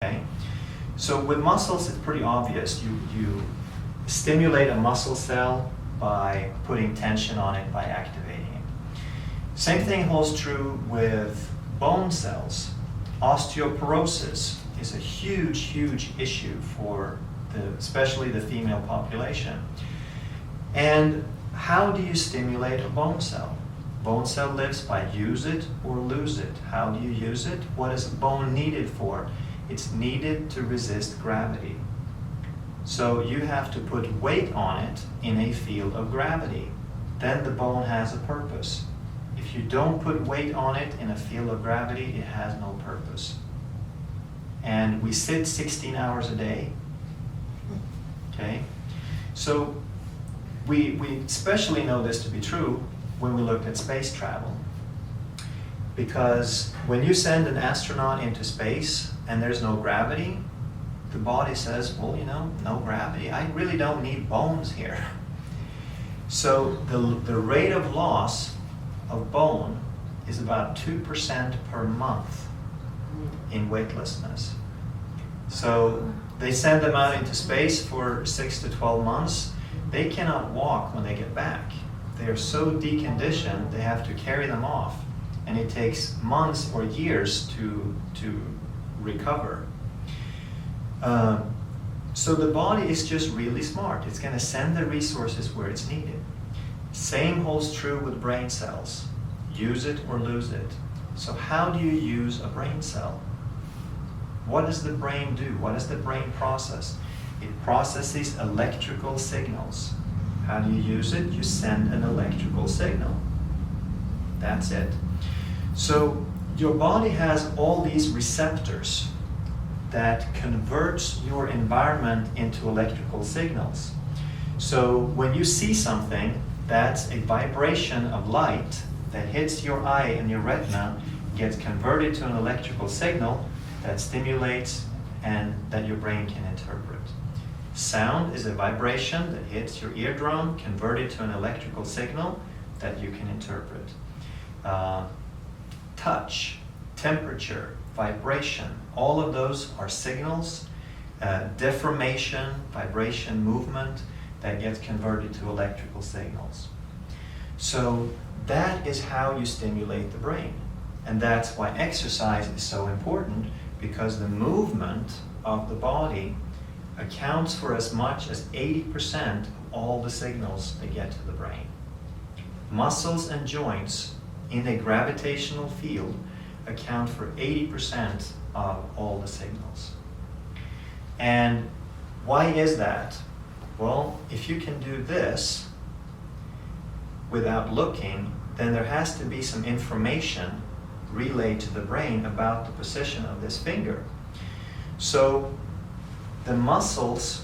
Okay? So with muscles, it's pretty obvious. You stimulate a muscle cell by putting tension on it, by activating it. Same thing holds true with bone cells. Osteoporosis is a huge, huge issue for especially the female population. And how do you stimulate a bone cell? Bone cell lives by use it or lose it. How do you use it? What is a bone needed for? It's needed to resist gravity. So you have to put weight on it in a field of gravity. Then the bone has a purpose. If you don't put weight on it in a field of gravity, it has no purpose. And we sit 16 hours a day. Okay? So we especially know this to be true when we look at space travel. Because when you send an astronaut into space and there's no gravity, the body says, well, no gravity. I really don't need bones here. So the rate of loss of bone is about 2% per month in weightlessness. So they send them out into space for 6 to 12 months. They cannot walk when they get back. They are so deconditioned, they have to carry them off. And it takes months or years to recover. So the body is just really smart. It's going to send the resources where it's needed. Same holds true with brain cells. Use it or lose it. So how do you use a brain cell? What does the brain do? What does the brain process? It processes electrical signals. How do you use it? You send an electrical signal. That's it. So your body has all these receptors that converts your environment into electrical signals. So when you see something, that's a vibration of light that hits your eye and your retina, gets converted to an electrical signal that stimulates and that your brain can interpret. Sound is a vibration that hits your eardrum, converted to an electrical signal that you can interpret. Touch, temperature, vibration, all of those are signals. Deformation, vibration, movement that gets converted to electrical signals. So that is how you stimulate the brain. And that's why exercise is so important, because the movement of the body accounts for as much as 80% of all the signals that get to the brain. Muscles and joints in a gravitational field account for 80% of all the signals. And why is that? Well, if you can do this without looking, then there has to be some information relayed to the brain about the position of this finger. So the muscles,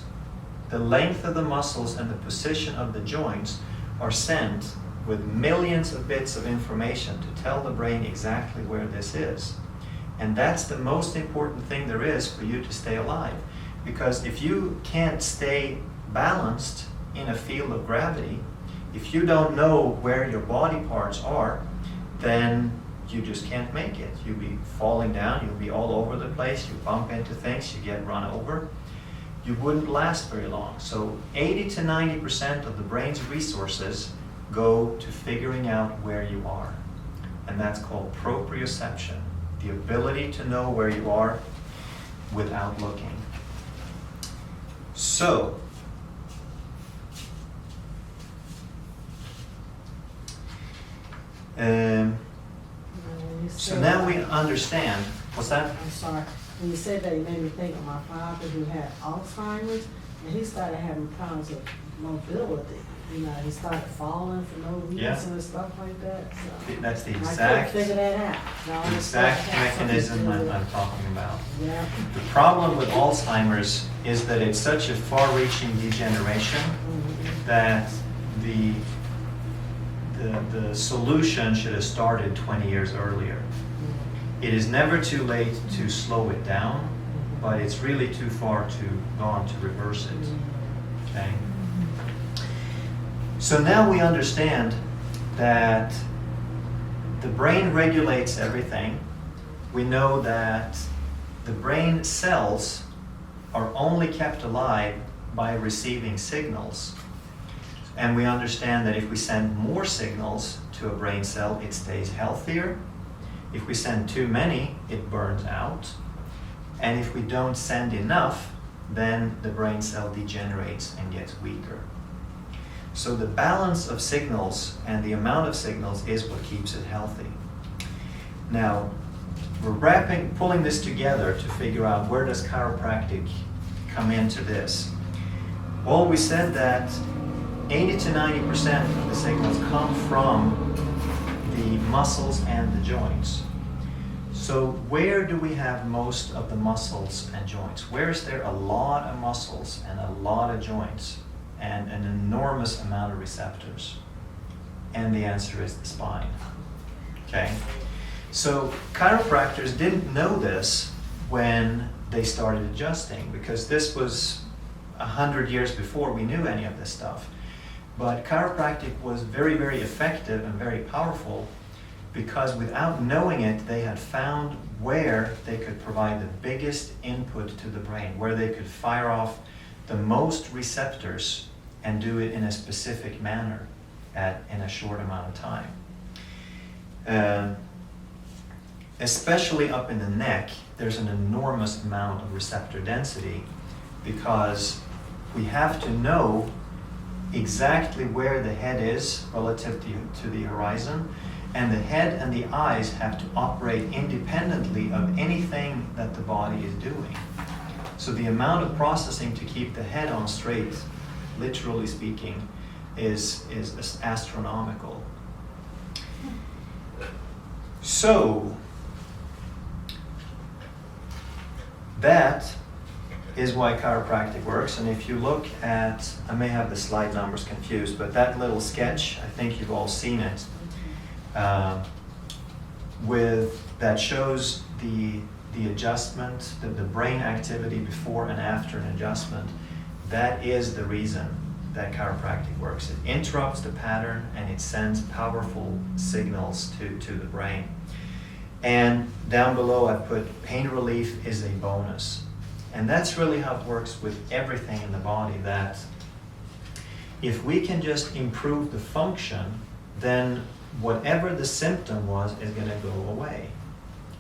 the length of the muscles and the position of the joints are sent with millions of bits of information to tell the brain exactly where this is. And that's the most important thing there is for you to stay alive. Because if you can't stay balanced in a field of gravity, if you don't know where your body parts are, then you just can't make it. You'll be falling down, you'll be all over the place, you bump into things, you get run over. You wouldn't last very long. So 80 to 90% of the brain's resources go to figuring out where you are. And that's called proprioception, the ability to know where you are without looking. So, so now we understand. What's that? I'm sorry. When you said that, it made me think of my father who had Alzheimer's, and he started having problems with mobility. He started falling for no reason and stuff like that. So that's the I couldn't exact figure that out. The exact mechanism I'm talking about. Yeah. The problem with Alzheimer's is that it's such a far-reaching degeneration that the solution should have started 20 years earlier. It is never too late to slow it down, but it's really too far gone to reverse it. Okay? So now we understand that the brain regulates everything. We know that the brain cells are only kept alive by receiving signals. And we understand that if we send more signals to a brain cell, it stays healthier. If we send too many, it burns out. And if we don't send enough, then the brain cell degenerates and gets weaker. So the balance of signals and the amount of signals is what keeps it healthy. Now, we're pulling this together to figure out where does chiropractic come into this. Well, we said that 80 to 90% of the signals come from the muscles and the joints. So where do we have most of the muscles and joints? Where is there a lot of muscles and a lot of joints and an enormous amount of receptors? And the answer is the spine. Okay? So chiropractors didn't know this when they started adjusting, because this was 100 years before we knew any of this stuff. But chiropractic was very, very effective and very powerful because without knowing it, they had found where they could provide the biggest input to the brain, where they could fire off the most receptors and do it in a specific manner in a short amount of time. Especially up in the neck, there's an enormous amount of receptor density because we have to know exactly where the head is relative to the horizon, and the head and the eyes have to operate independently of anything that the body is doing. So the amount of processing to keep the head on straight, literally speaking, is astronomical. So that is why chiropractic works. And if you look at, I may have the slide numbers confused, but that little sketch, I think you've all seen it, that shows the adjustment, the brain activity before and after an adjustment. That is the reason that chiropractic works. It interrupts the pattern and it sends powerful signals to the brain. And down below I put pain relief is a bonus. And that's really how it works with everything in the body, that if we can just improve the function, then whatever the symptom was is going to go away.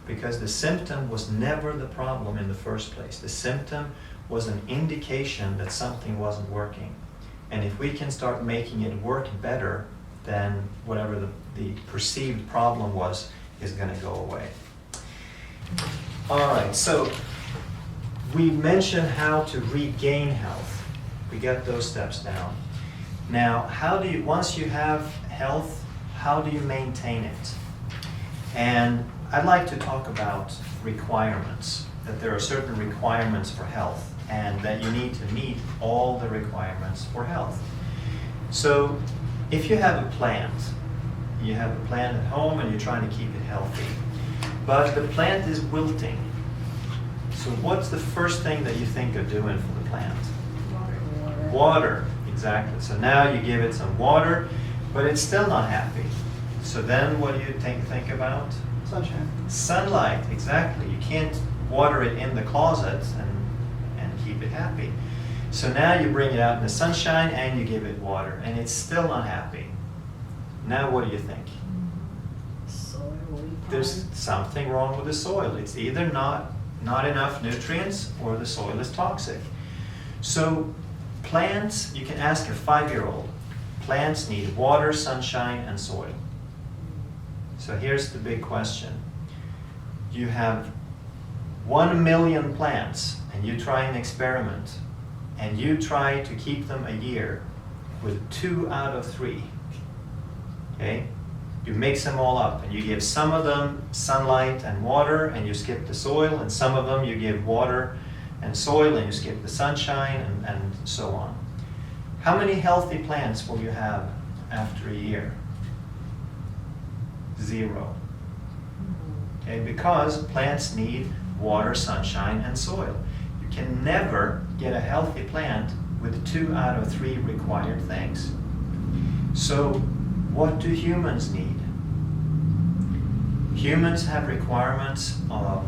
Because the symptom was never the problem in the first place. The symptom was an indication that something wasn't working. And if we can start making it work better, then whatever the perceived problem was is going to go away. All right, so we mentioned how to regain health. We got those steps down. Now, once you have health, how do you maintain it? And I'd like to talk about requirements, that there are certain requirements for health and that you need to meet all the requirements for health. So if you have a plant at home and you're trying to keep it healthy, but the plant is wilting. So what's the first thing that you think of doing for the plant? Water, exactly. So now you give it some water, but it's still not happy. So then what do you think about? Sunshine. Sunlight, exactly. You can't water it in the closet and keep it happy. So now you bring it out in the sunshine and you give it water, and it's still not happy. Now what do you think? Soil. There's something wrong with the soil. It's either not enough nutrients or the soil is toxic. So plants, you can ask a 5-year-old, plants need water, sunshine, and soil. So here's the big question. You have 1 million plants and you try an experiment and you try to keep them a year with 2 out of 3. Okay? You mix them all up and you give some of them sunlight and water and you skip the soil, and some of them you give water and soil and you skip the sunshine, and so on. How many healthy plants will you have after a year? 0. Okay, because plants need water, sunshine, and soil. You can never get a healthy plant with 2 out of 3 required things. So what do humans need? Humans have requirements of